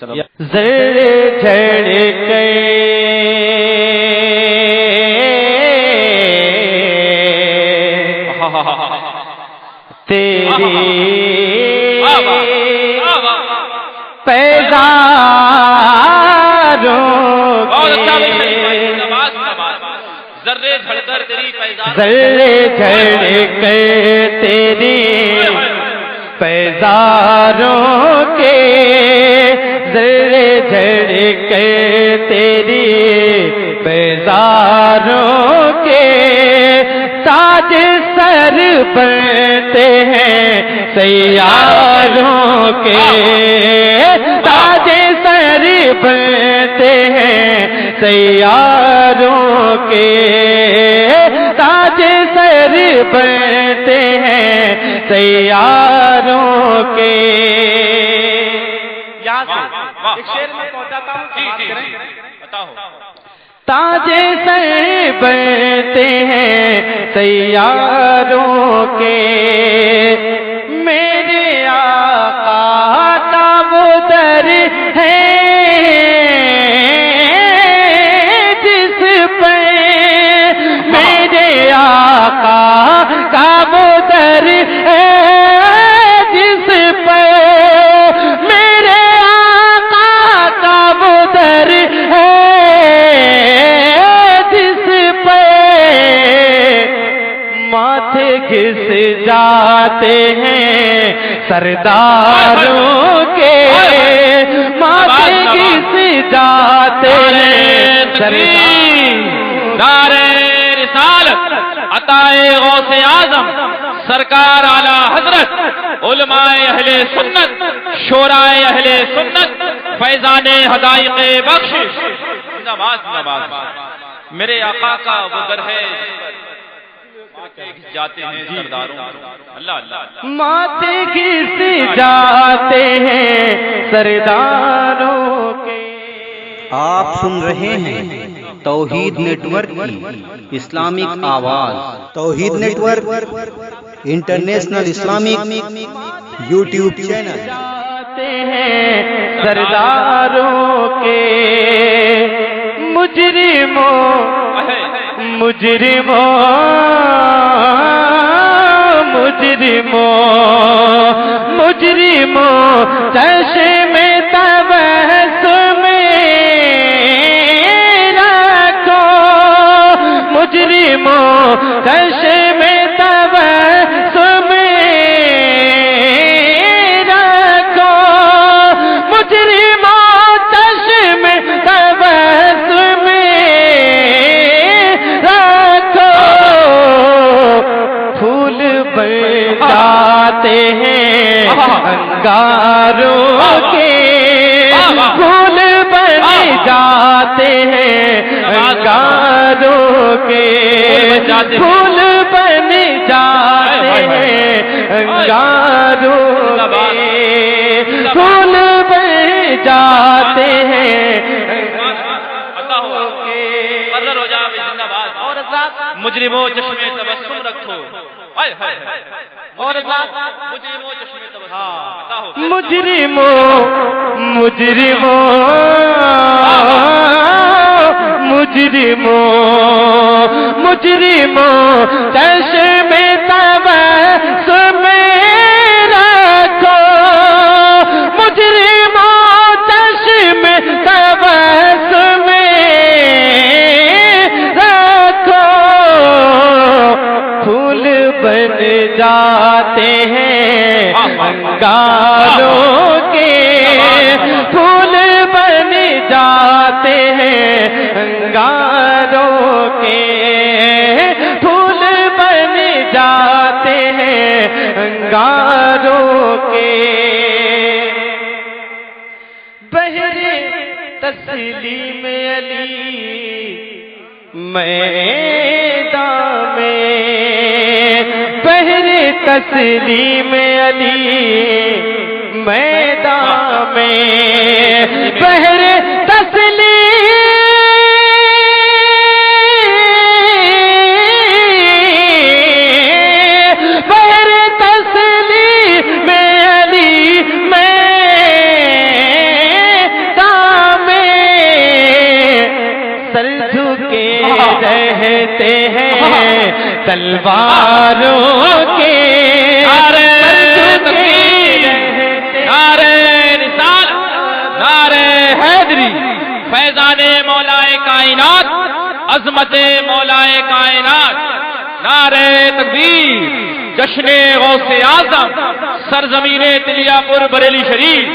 زر جھڑ کے تیری پیزاروں ذرے جھڑ کر تیری ذرے جھڑ کے تیری پیزاروں کے ذرے جھڑ کے تیری پیزاروں کے تاج سر بنتے ہیں سیاروں کے تاج سر بنتے ہیں سیاروں کے تاج سر بنتے ہیں سیاروں کے یہاں سے ایک شعر میں پہنچاتا ہوں جی بتاؤ تاج سر بنتے ہیں سیاروں کے میرے آقا کا وہ در ہے جس پہ میرے آقا کا وہ در ہے جس پہ میرے آقا کا وہ در ہے ماتھے گھس جاتے ہیں سرداروں کے ماتھے گھس جاتے ہیں سردار رسالت عطائے غوث اعظم سرکار اعلی حضرت علماء اہل سنت شورائے اہل سنت فیضان حدائق بخشش میرے آقا کا وہ در ہے جاتے ہیں سرداروں اللہ اللہ ماتھے گھس جاتے ہیں سرداروں کے آپ سن رہے ہیں توحید نیٹ ورک کی اسلامک آواز Tauheed network international Islamic YouTube channel جاتے ہیں سرداروں کے مجرموں مجرموں مجرموں مجرموں چشم تبسم رکھو مجرموں چشم تبسم رکھو مجرموں چشم تبسم جاتے ہیں انگاروں کے پھول بن جاتے ہیں انگاروں کے پھول بن جاتے ہیں انگاروں کے پھول بن جاتے ہیں مجرموں چشمے تبسم رکھو اور مجرموں مجرموں مجرموں مجرموں چشم تبسم رکھو مجرموں چشم تبسم رکھو پھول بن جاتے ہیں انگاروں کے پھول بن جاتے ہیں انگاروں کے پھول بن جاتے ہیں انگاروں کے بہر تسلیم علی میدان میں بہر تسلیم علی میدان میں بہر تسلیم علی رہتے ہیں تلواروں کے، نعرہ تکبیر، نعرہ رسالت، نعرہ حیدری، فیضان مولائے کائنات، عظمت مولائے کائنات، نعرہ تکبیر، جشن غوث اعظم، سرزمین تلیا پور بریلی شریف،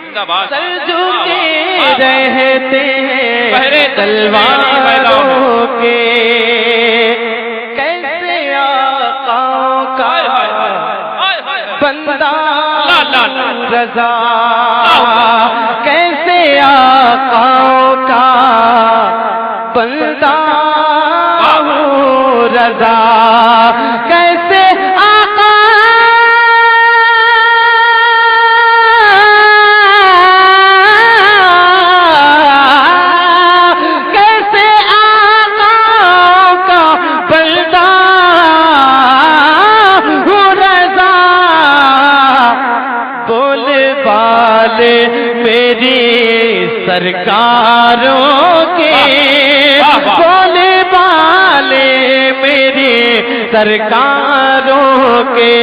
زندہ باد۔ سر جھکے رہتے ہیں تلواروں کے، کیسے آقاؤں کا بندہ رضا، کیسے آقاؤں کا بندہ رضا، کیسے آقا کیسے آقا کا بندہ رضا، بول بالے میری سرکاروں کے، بولے بالے میری سرکاروں کے،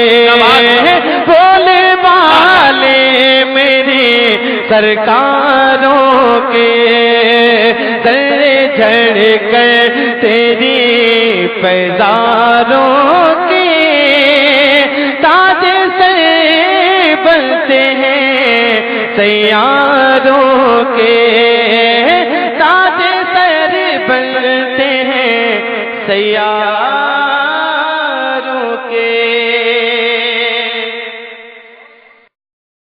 بولے بالے میری سرکاروں کے، سر جھڑ کر تیری پیزاروں کے، تاج سے بنتے ہیں سیاروں کے، تاج سر بنتے ہیں سیاروں